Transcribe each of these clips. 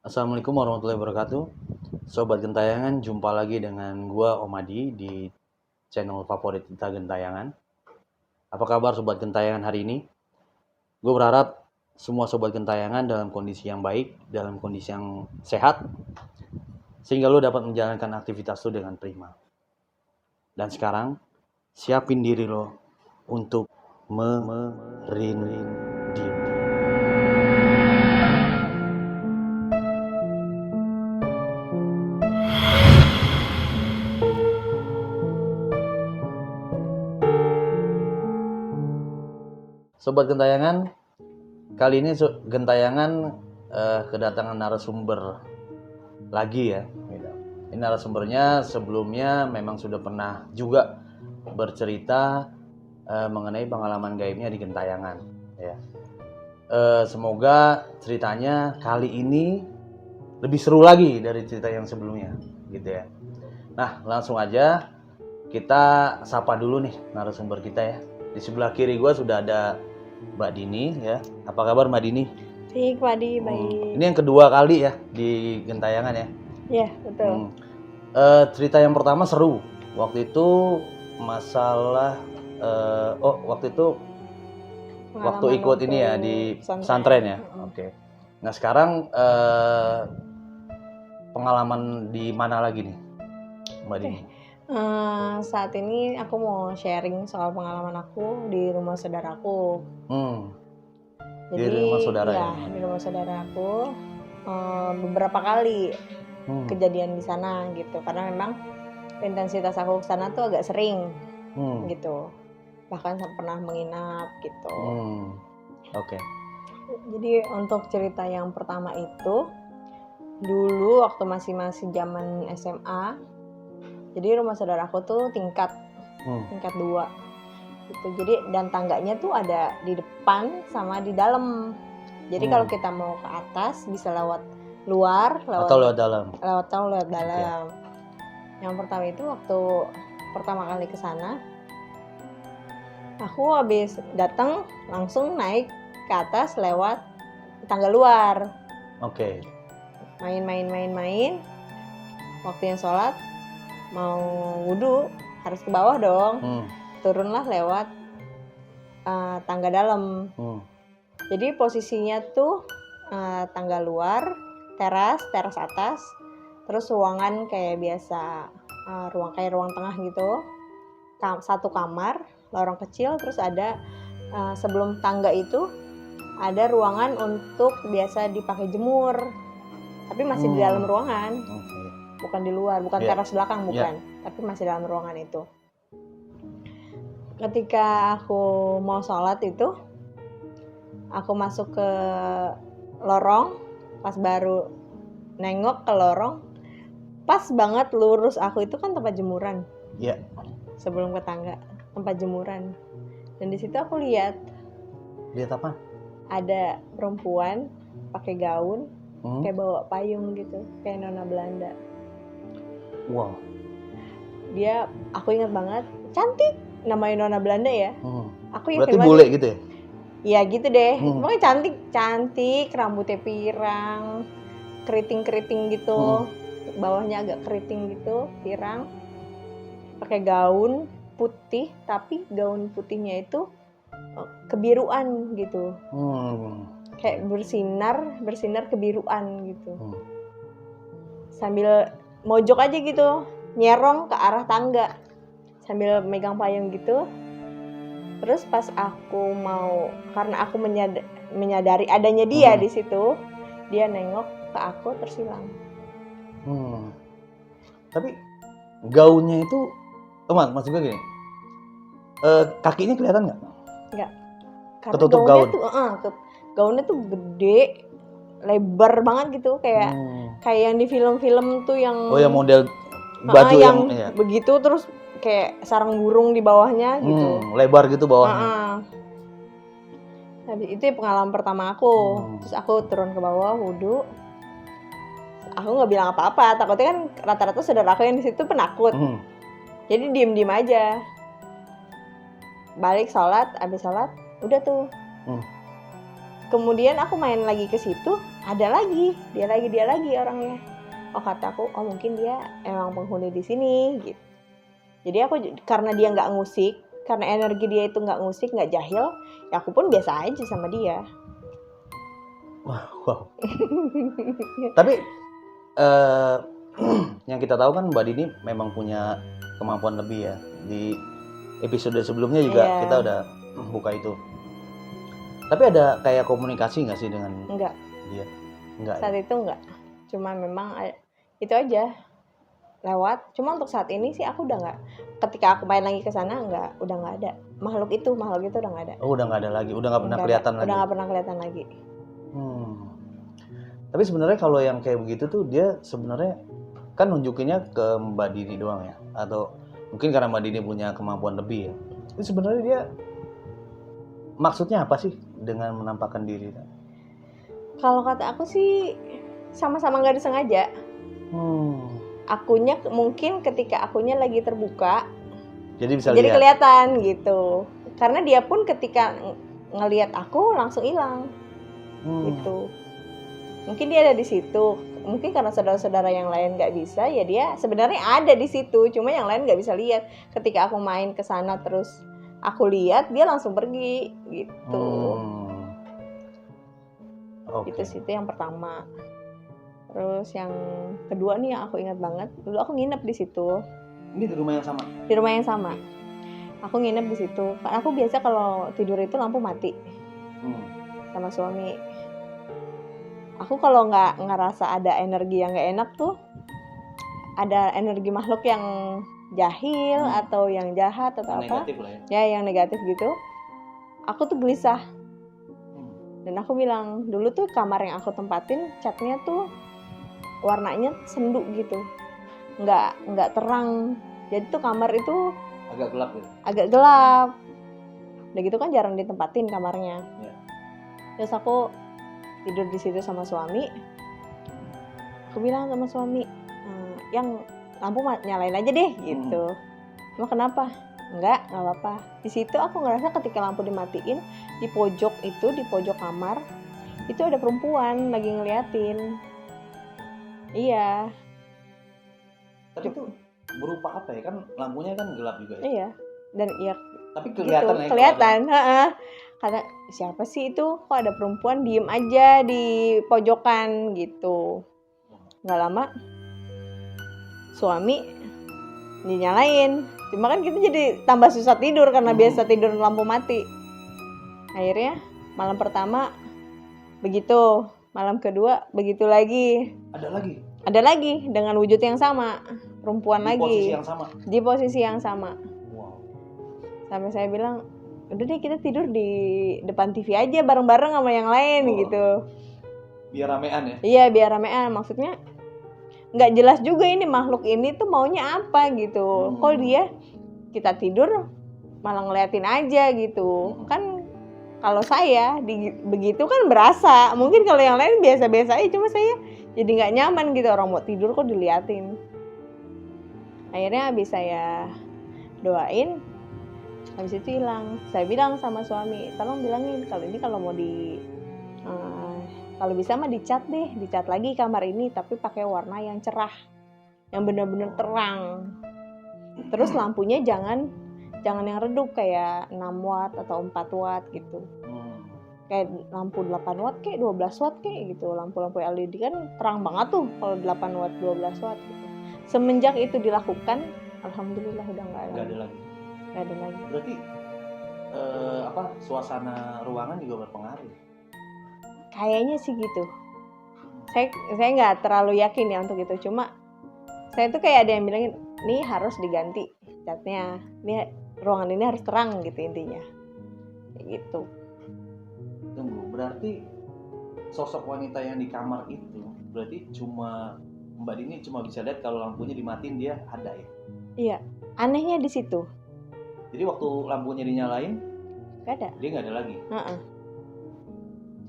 Assalamualaikum warahmatullahi wabarakatuh. Sobat Gentayangan, jumpa lagi dengan gua Om Adi di channel favorit kita Gentayangan. Apa kabar Sobat Gentayangan hari ini? Gue berharap semua Sobat Gentayangan dalam kondisi yang baik, dalam kondisi yang sehat, sehingga lo dapat menjalankan aktivitas lo dengan prima. Dan sekarang, siapin diri lo untuk merinding. Sobat Gentayangan, kali ini Gentayangan kedatangan narasumber lagi ya. Ini narasumbernya sebelumnya memang sudah pernah juga bercerita mengenai pengalaman gaibnya di Gentayangan. Ya. Semoga ceritanya kali ini lebih seru lagi dari cerita yang sebelumnya, gitu ya. Nah, langsung aja kita sapa dulu nih narasumber kita ya. Di sebelah kiri gue sudah ada Mbak Dini ya. Apa kabar Mbak Dini? Baik, Pak Di, baik. Ini yang kedua kali ya di Gentayangan ya. Iya, betul. Cerita yang pertama seru. Waktu itu masalah waktu itu waktu ikut ini ya di pesantren ya. Oke. Nah, sekarang pengalaman di mana lagi nih, Mbak Dini? Saat ini aku mau sharing soal pengalaman aku di rumah saudaraku. Jadi, di rumah saudara ya? Di rumah saudaraku beberapa kali kejadian di sana gitu. Karena memang intensitas aku ke sana tuh agak sering gitu. Bahkan pernah menginap gitu. Oke. Jadi untuk cerita yang pertama itu dulu waktu masih zaman SMA. Jadi rumah saudaraku tuh tingkat 2 gitu. Jadi dan tangganya tuh ada di depan sama di dalam. Jadi kalau kita mau ke atas bisa lewat luar, atau lewat dalam. Lewat dalam. Okay. Yang pertama itu waktu pertama kali ke sana, aku habis datang langsung naik ke atas lewat tangga luar. Oke. Main. Waktu yang sholat mau wudhu harus ke bawah dong. Turunlah lewat tangga dalam. Jadi posisinya tuh tangga luar, teras atas, terus ruangan kayak biasa, ruang tengah gitu, satu kamar, lorong kecil, terus ada sebelum tangga itu ada ruangan untuk biasa dipakai jemur, tapi masih di dalam ruangan. Bukan di luar, bukan teras belakang, bukan. Tapi masih dalam ruangan itu. Ketika aku mau sholat itu, aku masuk ke lorong, pas baru nengok ke lorong, pas banget lurus aku itu kan tempat jemuran. Iya. Sebelum ke tangga, tempat jemuran. Dan di situ aku lihat. Lihat apa? Ada perempuan pakai gaun, kayak bawa payung gitu, kayak nona Belanda. Wow. Aku ingat banget, cantik, namanya nona Belanda ya. Aku yakin berarti bule gitu ya? Iya gitu deh. Pokoknya cantik, rambutnya pirang, keriting gitu, bawahnya agak keriting gitu, pirang. Pakai gaun putih, tapi gaun putihnya itu kebiruan gitu. Kayak bersinar kebiruan gitu. Sambil mojok aja gitu, nyerong ke arah tangga sambil megang payung gitu. Terus pas aku mau, karena aku menyadari adanya dia di situ, dia nengok ke aku terus hilang. Tapi gaunnya itu, maksud gue gini, kakinya kelihatan nggak? Nggak. Ketutup gaun. Gaunnya tuh gede, lebar banget gitu, kayak yang di film-film tuh yang yang model baju yang begitu, terus kayak sarang burung di bawahnya gitu. Lebar gitu bawahnya. Habis itu pengalaman pertama aku. Terus aku turun ke bawah wudhu. Aku nggak bilang apa-apa, takutnya kan rata-rata saudara aku yang di situ penakut. Jadi diem aja. Balik sholat, abis sholat udah tuh kemudian aku main lagi ke situ, ada lagi, dia lagi orangnya. Oh kataku, oh mungkin dia emang penghuni di sini gitu. Jadi aku karena dia nggak ngusik, karena energi dia itu nggak ngusik, nggak jahil, ya aku pun biasa aja sama dia. Wow. Tapi yang kita tahu kan Mbak Dini memang punya kemampuan lebih ya. Di episode sebelumnya juga kita udah buka itu. Tapi ada kayak komunikasi nggak sih dengan Enggak. dia? Enggak. Saat itu enggak. Cuma memang itu aja lewat. Cuma untuk saat ini sih aku udah nggak. Ketika aku main lagi ke sana udah nggak ada. Makhluk itu udah nggak ada. Oh, udah nggak ada lagi. Udah nggak pernah kelihatan lagi. Udah nggak pernah kelihatan lagi. Tapi sebenarnya kalau yang kayak begitu tuh dia sebenarnya kan nunjukinnya ke Mbak Dini doang ya, atau mungkin karena Mbak Dini punya kemampuan lebih ya. Itu sebenarnya dia maksudnya apa sih dengan menampakkan diri? Kalau kata aku sih sama-sama nggak disengaja. Akunya mungkin ketika akunya lagi terbuka, jadi bisa jadi kelihatan gitu. Karena dia pun ketika ngelihat aku langsung hilang, gitu. Mungkin dia ada di situ. Mungkin karena saudara-saudara yang lain nggak bisa, ya dia sebenarnya ada di situ. Cuma yang lain nggak bisa lihat. Ketika aku main ke sana terus aku lihat, dia langsung pergi, gitu. Okay. Itu situ yang pertama. Terus yang kedua nih yang aku ingat banget, dulu aku nginep di situ. Ini di rumah yang sama? Di rumah yang sama. Aku nginep di situ. Aku biasa kalau tidur itu lampu mati. Sama suami. Aku kalau nggak ngerasa ada energi yang nggak enak tuh, ada energi makhluk yang jahil atau yang jahat atau apa, negatif lah ya, yang negatif gitu, aku tuh gelisah. Dan aku bilang, dulu tuh kamar yang aku tempatin catnya tuh warnanya sendu gitu, nggak terang. Jadi tuh kamar itu agak gelap gitu. Agak gelap. Udah gitu kan jarang ditempatin kamarnya. Ya. Terus aku tidur di situ sama suami. Aku bilang sama suami, yang lampu nyalain aja deh gitu. Emang kenapa? Enggak apa-apa. Di situ aku ngerasa ketika lampu dimatiin, di pojok kamar itu ada perempuan lagi ngeliatin. Iya. Tapi itu berupa apa ya? Kan lampunya kan gelap juga ya. Iya. Dan iya. Tapi kelihatan gitu, kelihatan. Kata siapa sih itu? Kok ada perempuan diem aja di pojokan gitu. Nggak lama suami dinyalain. Cuma kan kita jadi tambah susah tidur karena biasa tidur lampu mati. Akhirnya malam pertama begitu, malam kedua begitu lagi. Ada lagi dengan wujud yang sama, perempuan lagi. Di posisi yang sama. Wow. Sampai saya bilang, udah deh kita tidur di depan TV aja bareng-bareng sama yang lain gitu. Biar ramean ya? Iya biar ramean, maksudnya nggak jelas juga ini makhluk ini tuh maunya apa gitu. Kok dia kita tidur malah ngeliatin aja gitu. Kan kalau saya begitu kan berasa. Mungkin kalau yang lain biasa-biasa aja, cuma saya jadi nggak nyaman gitu, orang mau tidur kok diliatin. Akhirnya habis saya doain, habis itu hilang. Saya bilang sama suami, tolong bilangin kalau ini kalau mau kalau bisa mah dicat deh, dicat lagi kamar ini tapi pakai warna yang cerah, yang benar-benar terang. Terus lampunya jangan yang redup kayak 6 watt atau 4 watt gitu. Kayak lampu 8 watt kayak 12 watt kayak gitu. Lampu-lampu LED kan terang banget tuh kalau 8 watt 12 watt gitu. Semenjak itu dilakukan, alhamdulillah udah nggak ada lagi. Berarti suasana ruangan juga berpengaruh? Kayaknya sih gitu. Saya nggak terlalu yakin ya untuk itu. Cuma saya tuh kayak ada yang bilangin, nih harus diganti catnya. Nih ruangan ini harus terang gitu intinya. Kayak gitu. Tunggu, berarti sosok wanita yang di kamar itu berarti cuma Mbak Dini cuma bisa lihat kalau lampunya dimatiin dia ada ya? Iya, anehnya di situ. Jadi waktu lampunya dinyalain nggak ada. Dia nggak ada lagi.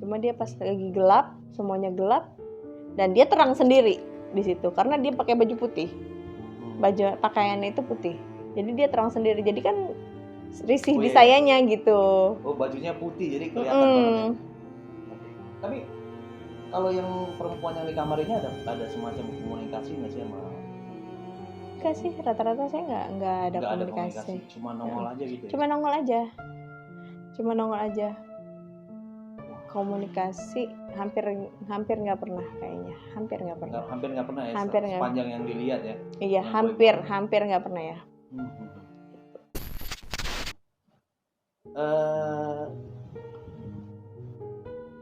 Cuma dia pas lagi gelap, semuanya gelap, dan dia terang sendiri di situ karena dia pakai baju putih. Baju pakaiannya itu putih. Jadi dia terang sendiri. Jadi kan risih di sayanya gitu. Oh, bajunya putih jadi kelihatan banget ya. Tapi kalau yang perempuan yang di kamar ini ada semacam komunikasi nggak sih sama? Enggak sih, rata-rata saya nggak ada komunikasi. Cuma nongol aja gitu ya? Cuma nongol aja. Komunikasi hampir nggak pernah kayaknya. Hampir nggak pernah ya? Sepanjang yang dilihat ya? Iya, hampir nggak pernah ya.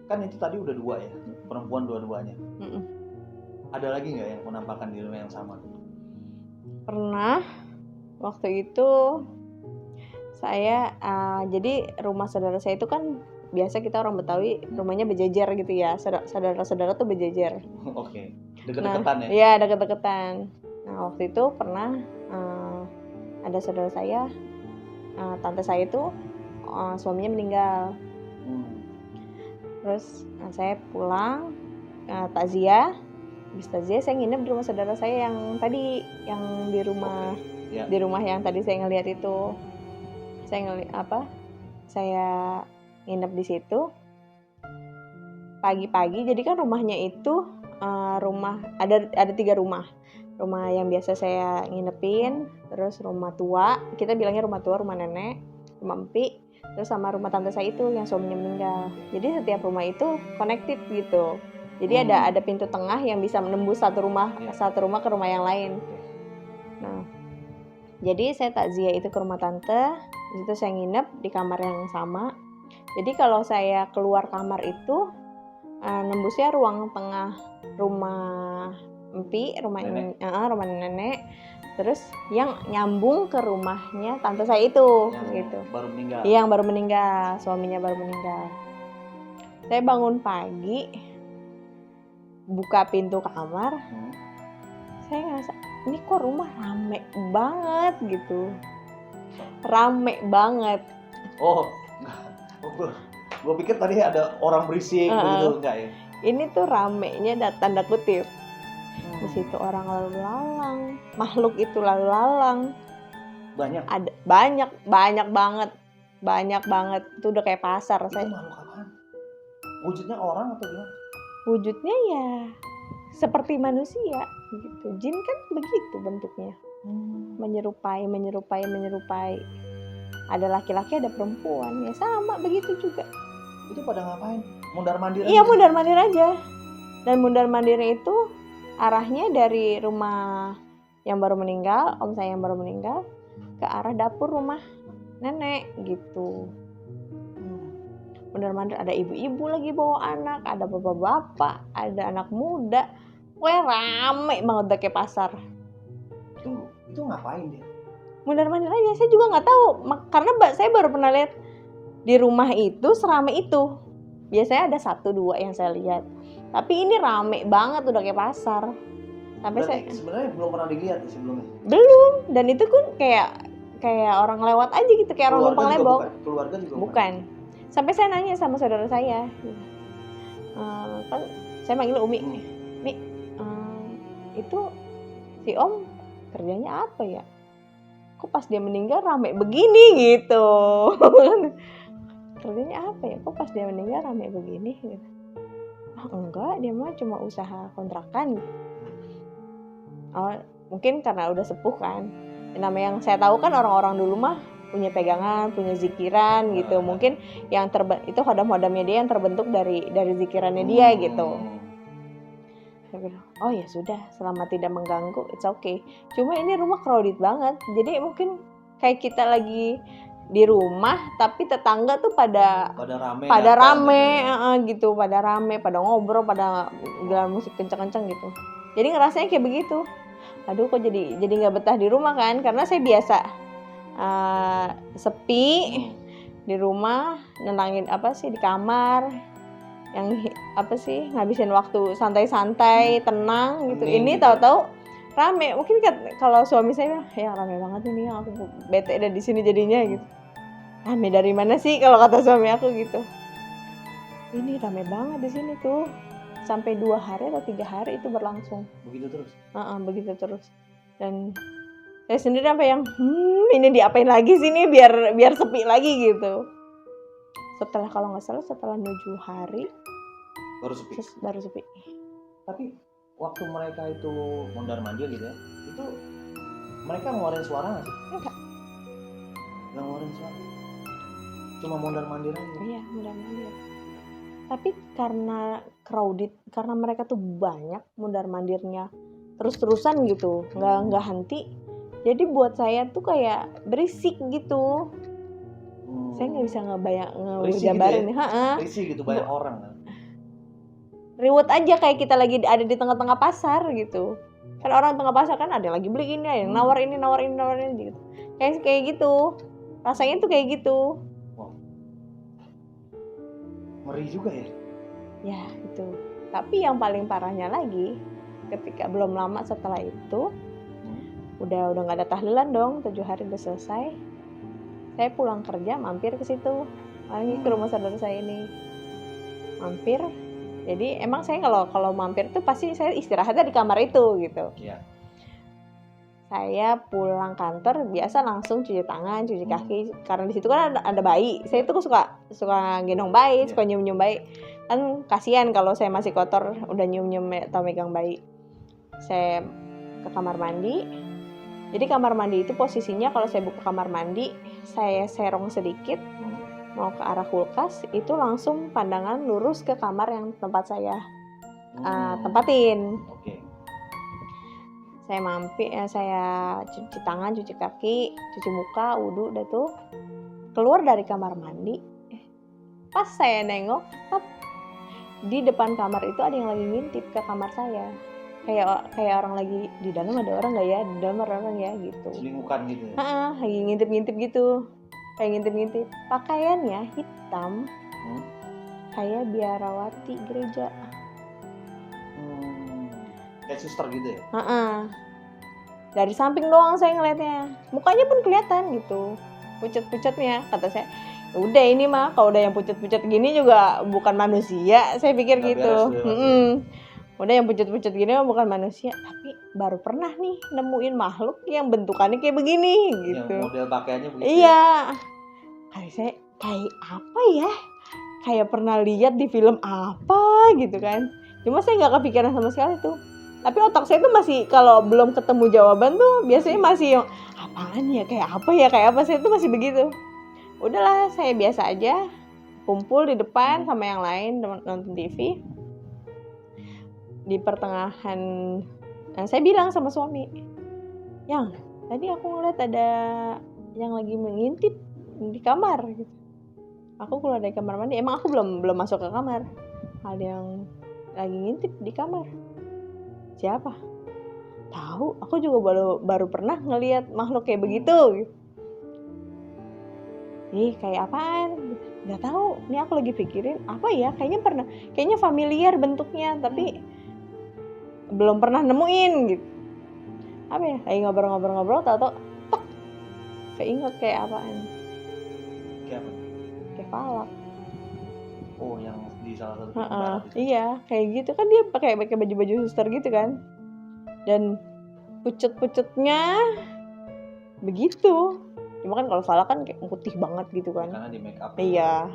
Kan itu tadi udah 2 ya, perempuan dua-duanya. Ada lagi nggak yang menampakkan di rumah yang sama? Pernah, waktu itu saya jadi rumah saudara saya itu kan biasa kita orang Betawi rumahnya berjejer gitu ya, saudara-saudara tuh berjejer. Oke. Deket-deketan ya? Iya, deket-deketan. Nah waktu itu pernah ada saudara saya, tante saya itu suaminya meninggal. Terus saya pulang takziah. Habis takziah saya nginep di rumah saudara saya yang tadi, yang di rumah di rumah yang tadi saya ngelihat itu. Saya nginep di situ. Pagi-pagi, jadi kan rumahnya itu rumah ada 3 rumah. Rumah yang biasa saya nginepin, terus rumah tua, kita bilangnya rumah tua, rumah nenek, rumah empi, terus sama rumah tante saya itu yang suaminya meninggal. Jadi setiap rumah itu connected gitu. Jadi ada pintu tengah yang bisa menembus satu rumah ke rumah yang lain. Nah, jadi saya takziah itu ke rumah tante. Di situ saya nginep di kamar yang sama. Jadi kalau saya keluar kamar itu nembusnya ruang tengah rumah empi, rumah nenek. Terus yang nyambung ke rumahnya tante saya itu yang gitu. Baru meninggal. Iya, yang baru meninggal, suaminya baru meninggal. Saya bangun pagi, buka pintu kamar. Saya ngerasa ini kok rumah rame banget gitu. Rame banget. Gue pikir tadi ada orang berisik begitu, enggak ya? Ini tuh ramenya tanda kutip. Di situ orang lalu lalang, makhluk itu lalu lalang. Banyak. Ada banyak banget. Itu udah kayak pasar. Itu makhluk apaan? Wujudnya orang atau gimana? Wujudnya ya seperti manusia gitu. Jin kan begitu bentuknya. Menyerupai. Ada laki-laki, ada perempuan, ya sama begitu juga. Itu pada ngapain? Mundar-mandir aja? Iya, mundar-mandir aja. Dan mundar-mandirnya itu arahnya dari rumah yang baru meninggal, om saya yang baru meninggal, ke arah dapur rumah nenek gitu. Mundar-mandir, ada ibu-ibu lagi bawa anak, ada bapak-bapak, ada anak muda. Pokoknya rame banget, udah kayak pasar. Itu ngapain dia? Mundar-mandir aja, saya juga nggak tahu, karena saya baru pernah lihat di rumah itu serame itu. Biasanya ada 1-2 yang saya lihat, tapi ini rame banget, udah kayak pasar. Sampai sebenarnya belum pernah dilihat sebelumnya. Belum, dan itu kan kayak orang lewat aja gitu, kayak orang numpang lebok. Keluarga juga bukan. Sampai saya nanya sama saudara saya, kan saya manggil Umi, Mi, itu si Om kerjanya apa ya? Kok pas dia meninggal rame begini gitu. Kerjanya apa ya? Kok pas dia meninggal rame begini gitu. Enggak, dia mah cuma usaha kontrakan. Mungkin karena udah sepuh kan. Nama yang saya tahu kan orang-orang dulu mah punya pegangan, punya zikiran gitu. Mungkin yang itu hodam-hodamnya dia yang terbentuk dari zikirannya dia gitu. Saya bilang, oh ya sudah, selama tidak mengganggu, it's okay. Cuma ini rumah crowded banget, jadi mungkin kayak kita lagi di rumah, tapi tetangga tuh pada rame gitu, pada rame, pada ngobrol, pada gelar musik kencang-kencang gitu. Jadi ngerasanya kayak begitu. Aduh, kok jadi nggak betah di rumah kan? Karena saya biasa sepi di rumah, nenangin di kamar. Yang ngabisin waktu santai-santai, tenang gitu. Ini tahu-tahu rame. Mungkin kalau suami saya ya rame banget ini, aku bete ada di sini jadinya gitu. Rame dari mana sih kalau kata suami aku gitu. Ini rame banget di sini tuh. Sampai 2 hari atau 3 hari itu berlangsung. Begitu terus? Begitu terus. Dan saya sendiri sampai yang ini diapain lagi sih nih biar sepi lagi gitu. Kalau nggak salah setelah 7 hari Baru sepi. Tapi waktu mereka itu mondar mandir gitu ya, itu mereka ngeluarin suara nggak sih? Enggak. Nggak ngeluarin suara, cuma mondar mandir aja. Iya, mondar mandir. Tapi karena crowded, karena mereka tuh banyak mondar mandirnya terus-terusan gitu, nggak henti. Jadi buat saya tuh kayak berisik gitu. Saya nggak bisa ngegambarin gitu ya. Berisik gitu, banyak orang kan. Ribut aja kayak kita lagi ada di tengah-tengah pasar gitu. Kan orang tengah pasar kan ada yang lagi beli ini, ada yang nawar ini gitu. Kayak gitu. Rasanya tuh kayak gitu. Wow. Ngeri juga ya. Ya, itu. Tapi yang paling parahnya lagi, ketika belum lama setelah itu, udah nggak ada tahlilan dong, 7 hari udah selesai. Saya pulang kerja, mampir ke situ, lagi ke rumah saudara saya ini, mampir. Jadi emang saya kalau mampir tuh pasti saya istirahatnya di kamar itu gitu. Iya. Saya pulang kantor biasa langsung cuci tangan, cuci kaki, karena di situ kan ada bayi. Saya tuh suka gendong bayi, suka nyium bayi. Kan kasihan kalau saya masih kotor udah nyium atau megang bayi. Saya ke kamar mandi. Jadi kamar mandi itu posisinya kalau saya buka kamar mandi, saya serong sedikit mau ke arah kulkas, itu langsung pandangan lurus ke kamar yang tempat saya tempatin. Oke. Saya mampir, saya cuci tangan, cuci kaki, cuci muka, wudhu, udah tuh keluar dari kamar mandi. Pas saya nengok, di depan kamar itu ada yang lagi ngintip ke kamar saya. Kayak orang lagi di dalam ada orang nggak ya, di dalam ada orang ya gitu. Selingukan gitu ya? Lagi ngintip-ngintip gitu, kayak ngintip-ngintip. Pakaiannya hitam, kayak biarawati gereja. Kayak suster gitu ya? Dari samping doang saya ngeliatnya, mukanya pun kelihatan gitu, pucat-pucatnya. Kata saya, udah ini mah kalau udah yang pucat-pucat gini juga bukan manusia, saya pikir nggak gitu. Beres, Udah yang pucat-pucat gini mah bukan manusia. Tapi baru pernah nih nemuin makhluk yang bentukannya kayak begini gitu. Yang model pakaiannya begitu. Iya. Kayak saya, kayak apa ya? Kayak pernah lihat di film apa gitu kan. Cuma saya nggak kepikiran sama sekali tuh. Tapi otak saya tuh masih, kalau belum ketemu jawaban tuh biasanya masih yang apaan ya, kayak apa, saya tuh masih begitu. Udahlah, saya biasa aja kumpul di depan sama yang lain nonton TV. Di pertengahan, saya bilang sama suami, yang tadi aku ngeliat ada yang lagi mengintip di kamar gitu. Aku keluar dari kamar mandi, emang aku belum masuk ke kamar, ada yang lagi ngintip di kamar. Siapa? Tahu, aku juga baru pernah ngelihat makhluk kayak begitu. Ih, kayak apaan? Nggak tahu. Ini aku lagi pikirin apa ya? Kayaknya familiar bentuknya, tapi belum pernah nemuin gitu. Apa ya? Lagi ngobrol, tahu-tahu tek, keinget kayak apaan? Kayak apa? Kayak palak. Oh, yang di salah satu barat itu. Iya, kayak gitu kan, dia pakai baju suster gitu kan. Dan pucet-pucetnya begitu. Cuma kan kalau falak kan kayak putih banget gitu kan. Karena di make up. Iya.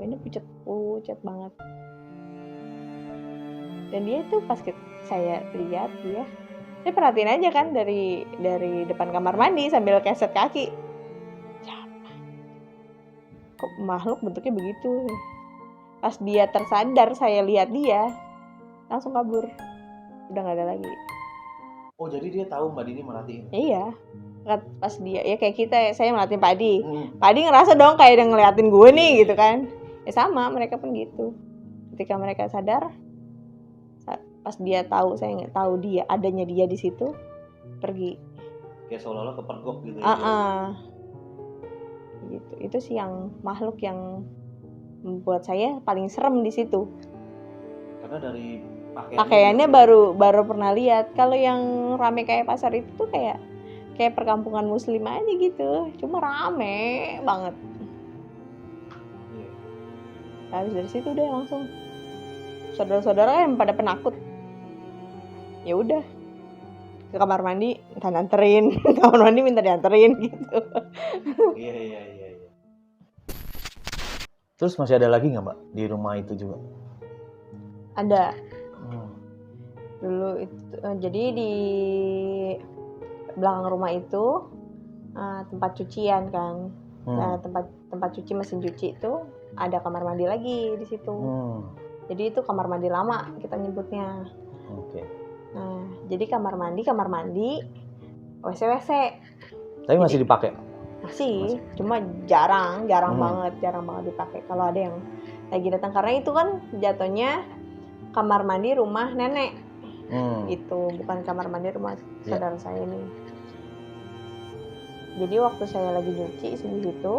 Ini pucet banget. Dan dia tuh pas saya lihat dia, saya perhatiin aja kan dari depan kamar mandi sambil keset kaki. Siapa? Kok makhluk bentuknya begitu? Pas dia tersadar, saya lihat dia langsung kabur. Udah nggak ada lagi. Oh, jadi dia tahu Mbak Dini merhatiin? Iya. Pas dia, ya kayak kita, saya merhatiin Pak Adi. Pak Adi ngerasa dong kayak dia ngeliatin gue nih gitu kan. Ya sama, mereka pun gitu. Ketika mereka sadar, pas dia tahu, saya nggak tahu dia adanya dia di situ, pergi. Kayak seolah-olah kepergok gitu. Gitu. Itu sih yang makhluk yang membuat saya paling serem di situ. Karena dari pakaiannya baru pernah lihat. Kalau yang rame kayak pasar itu tuh kayak perkampungan muslim aja gitu, cuma rame banget. Habis dari situ udah langsung saudara-saudara yang pada penakut, ya udah ke kamar mandi minta dianterin, kamar mandi minta dianterin gitu. Iya. Terus masih ada lagi nggak Mbak di rumah itu juga? Ada. Dulu itu jadi di belakang rumah itu tempat cucian kan. Nah, tempat cuci, mesin cuci itu ada kamar mandi lagi di situ. Jadi itu kamar mandi lama kita nyebutnya. Nah, jadi kamar mandi, WC. Tapi masih dipakai? Masih, cuma jarang banget dipakai. Kalau ada yang lagi datang, karena itu kan jatuhnya kamar mandi rumah nenek. Itu bukan kamar mandi rumah saudara saya ini. Jadi waktu saya lagi nyuci di situ,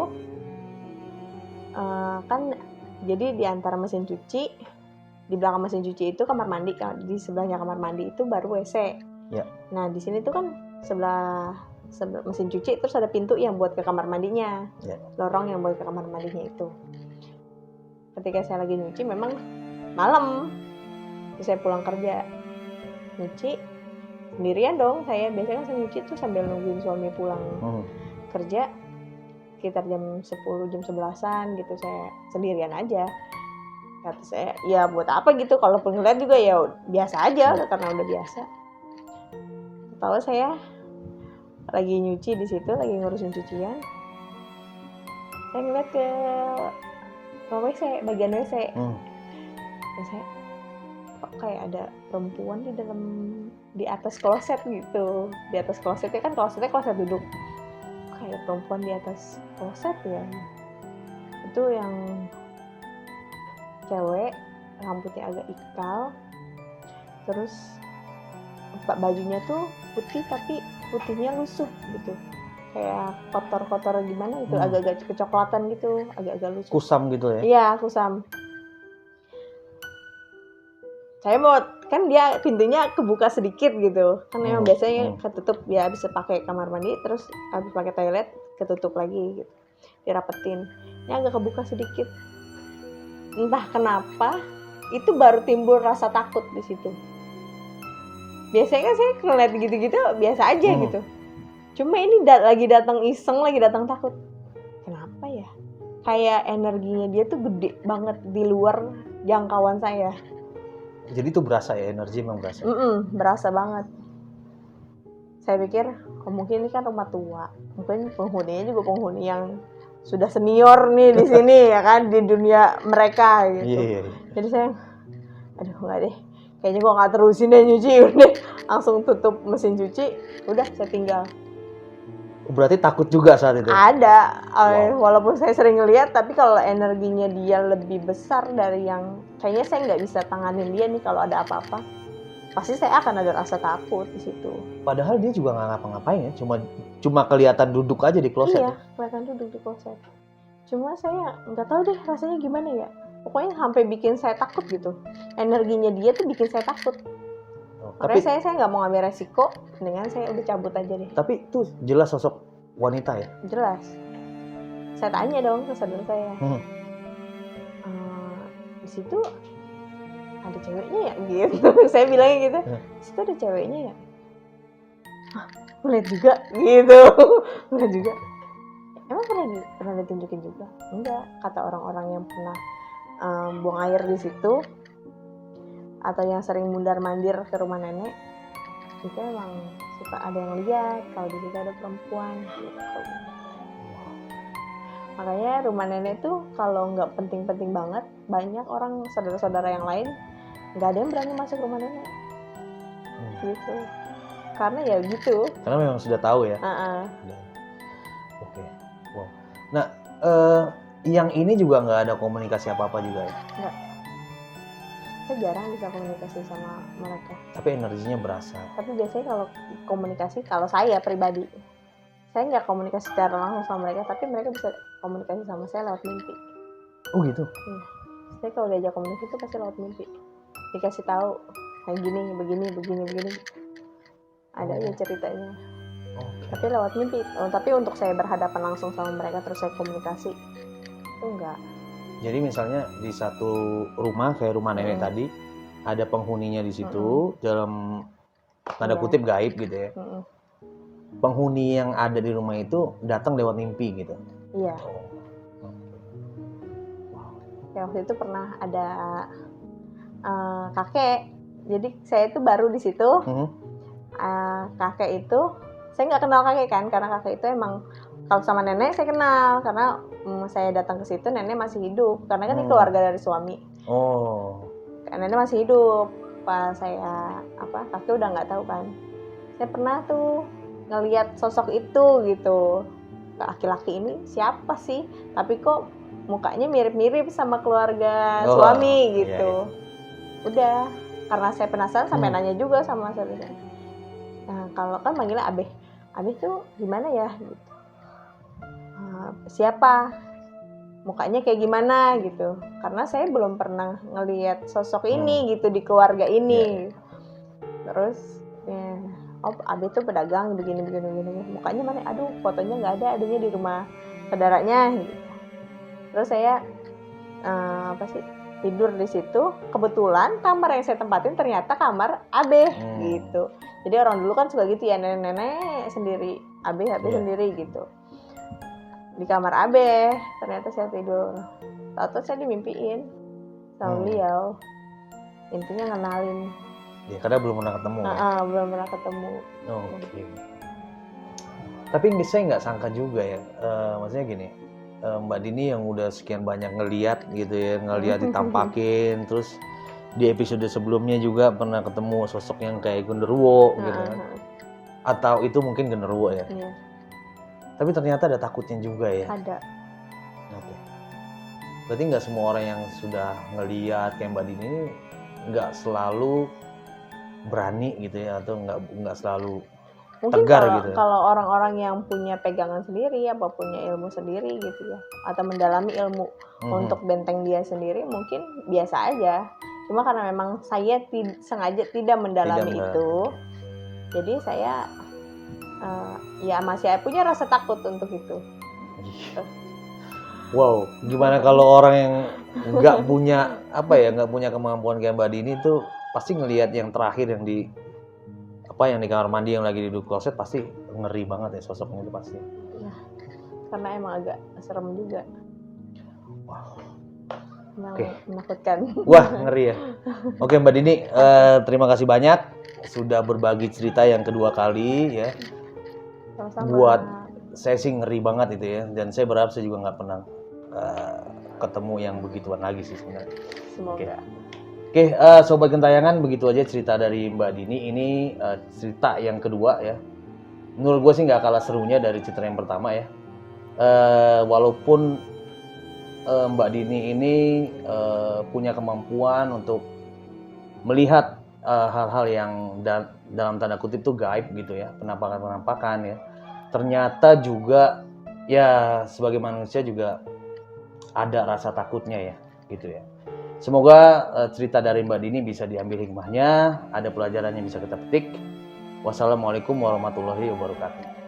kan jadi di antara mesin cuci, di belakang mesin cuci itu kamar mandi, di sebelahnya kamar mandi itu baru WC. Nah di sini tuh kan sebelah mesin cuci terus ada pintu yang buat ke kamar mandinya, lorong yang buat ke kamar mandinya itu. Ketika saya lagi nyuci memang malam, saya pulang kerja nyuci sendirian dong. Saya biasanya kan saya nyuci tuh sambil nungguin suami pulang kerja sekitar jam 10, jam 11-an gitu, saya sendirian aja. Kata saya, ya buat apa gitu, kalaupun ngeliat juga ya biasa aja karena udah biasa. Tahu saya lagi nyuci di situ, lagi ngurusin cucian, saya ngeliat ke WC, bagian WC. Dan saya kok kayak ada perempuan di atas kloset gitu. Di atas klosetnya kan kloset duduk, kayak perempuan di atas kloset ya. Itu yang cewek, rambutnya agak ikal, terus bajunya tuh putih tapi putihnya lusuh gitu, kayak kotor gimana itu, agak-agak kecoklatan gitu, agak-agak lusuh. Kusam gitu ya? Iya, kusam. Saya mau, kan dia pintunya kebuka sedikit gitu, kan memang biasanya ketutup, ya bisa pakai kamar mandi terus habis pakai toilet ketutup lagi gitu, dirapetin. Ini agak kebuka sedikit, entah kenapa itu baru timbul rasa takut di situ. Biasanya kan saya ngeliat gitu-gitu biasa aja gitu, cuma ini lagi datang iseng, lagi datang takut. Kenapa ya? Kayak energinya dia tuh gede banget, di luar jangkauan saya. Jadi itu berasa ya, energi memang berasa? Berasa banget. Saya pikir, mungkin ini kan rumah tua, mungkin penghuninya juga penghuni yang sudah senior nih di sini ya kan, di dunia mereka gitu. Jadi saya, aduh nggak deh, kayaknya gue nggak terusin deh nyuci, udah langsung tutup mesin cuci, udah saya tinggal. Berarti takut juga saat itu? Ada, walaupun saya sering ngeliat, tapi kalau energinya dia lebih besar dari yang, kayaknya saya nggak bisa tanganin dia nih kalau ada apa-apa. Pasti saya akan ada rasa takut di situ. Padahal dia juga nggak ngapa-ngapain ya, cuma kelihatan duduk aja di kloset. Iya, kelihatan duduk di kloset. Cuma saya nggak tahu deh rasanya gimana ya. Pokoknya sampai bikin saya takut gitu. Energinya dia tuh bikin saya takut. Makanya saya nggak mau ngambil resiko, dengan saya udah cabut aja deh. Tapi itu jelas sosok wanita ya? Jelas. Saya tanya dong ke saudara saya. Di situ ada ceweknya ya gitu. Saya bilangnya gitu. Di situ ada ceweknya ya? Hah, ngeliat juga gitu. Ngeliat juga. Emang pernah ditunjukin juga? Enggak, kata orang-orang yang pernah buang air di situ atau yang sering mundar-mandir ke rumah nenek, itu emang suka ada yang lihat kalau di situ ada perempuan gitu. Makanya rumah nenek tuh kalau nggak penting-penting banget, banyak orang saudara-saudara yang lain nggak ada yang berani masuk rumah nenek gitu, karena ya gitu, karena memang sudah tahu ya. Oke. Wow. Nah, yang ini juga nggak ada komunikasi apa-apa juga ya? Nggak. Saya jarang bisa komunikasi sama mereka. Tapi energinya berasa. Tapi biasanya kalau komunikasi, kalau saya pribadi, saya nggak komunikasi secara langsung sama mereka, tapi mereka bisa komunikasi sama saya lewat mimpi. Oh gitu? Saya kalau diajak komunikasi itu pasti lewat mimpi. Dikasih tahu kayak gini, begini. Ada aja ceritanya. Tapi lewat mimpi. Tapi untuk saya berhadapan langsung sama mereka terus saya komunikasi, itu enggak. Jadi misalnya di satu rumah kayak rumah nenek tadi, ada penghuninya di situ, dalam tanda kutip gaib gitu ya. Penghuni yang ada di rumah itu datang lewat mimpi gitu. Iya. Ya waktu itu pernah ada kakek. Jadi saya itu baru di situ. Kakek itu saya nggak kenal kakek kan, karena kakek itu emang kalau sama nenek saya kenal karena saya datang ke situ nenek masih hidup karena kan ini keluarga dari suami. Nenek masih hidup pas saya kakek udah nggak tahu kan. Saya pernah tuh ngelihat sosok itu gitu, laki-laki ini siapa sih, tapi kok mukanya mirip-mirip sama keluarga suami gitu. Udah, karena saya penasaran sampai nanya juga sama saya. Nah, kalau kan manggilnya Abeh tuh gimana ya gitu. Siapa, mukanya kayak gimana gitu, karena saya belum pernah ngelihat sosok ini gitu di keluarga ini. Terus Abeh tuh pedagang begini, mukanya mana, aduh fotonya nggak ada, adanya di rumah saudaranya gitu. Terus saya tidur di situ, kebetulan kamar yang saya tempatin ternyata kamar Abeh gitu. Jadi orang dulu kan suka gitu ya, nenek-nenek sendiri, Abeh sendiri gitu. Di kamar Abeh ternyata saya tidur, tahu-tahu saya dimimpiin sama beliau. Intinya ngenalin. Ya karena belum pernah ketemu. Belum pernah ketemu. Oke. Tapi saya nggak sangka juga ya, maksudnya gini, Mbak Dini yang udah sekian banyak ngeliat gitu ya, ngeliat ditampakin, terus di episode sebelumnya juga pernah ketemu sosok yang kayak genderuwo gitu kan. Atau itu mungkin genderuwo ya. Tapi ternyata ada takutnya juga ya. Ada. Oke. Berarti nggak semua orang yang sudah ngeliat kayak Mbak Dini ini nggak selalu berani gitu ya, atau nggak selalu mungkin tegar gitu. Kalau orang-orang yang punya pegangan sendiri, apa punya ilmu sendiri gitu ya, atau mendalami ilmu untuk benteng dia sendiri, mungkin biasa aja. Cuma karena memang saya sengaja tidak mendalami itu, jadi saya masih punya rasa takut untuk itu. Wow, gimana kalau orang yang nggak punya nggak punya kemampuan kayak Mbak Dini tuh pasti ngelihat yang terakhir yang di kamar mandi yang lagi duduk kloset, pasti ngeri banget ya sosoknya itu pasti. Ya, karena emang agak serem juga. Wow. Menakutkan. Wah, ngeri ya. Oke Mbak Dini, terima kasih banyak sudah berbagi cerita yang kedua kali ya. Sama-sama. Buat saya sih ngeri banget itu ya, dan saya berharap saya juga nggak pernah ketemu yang begituan lagi sih sebenarnya. Semoga. Oke, Sobat Gentayangan, begitu aja cerita dari Mbak Dini. Ini cerita yang kedua ya. Menurut gue sih nggak kalah serunya dari cerita yang pertama ya. Walaupun Mbak Dini ini punya kemampuan untuk melihat hal-hal yang dalam tanda kutip tuh gaib gitu ya, penampakan-penampakan ya. Ternyata juga ya sebagai manusia juga ada rasa takutnya ya, gitu ya. Semoga cerita dari Mbak Dini bisa diambil hikmahnya, ada pelajaran yang bisa kita petik. Wassalamualaikum warahmatullahi wabarakatuh.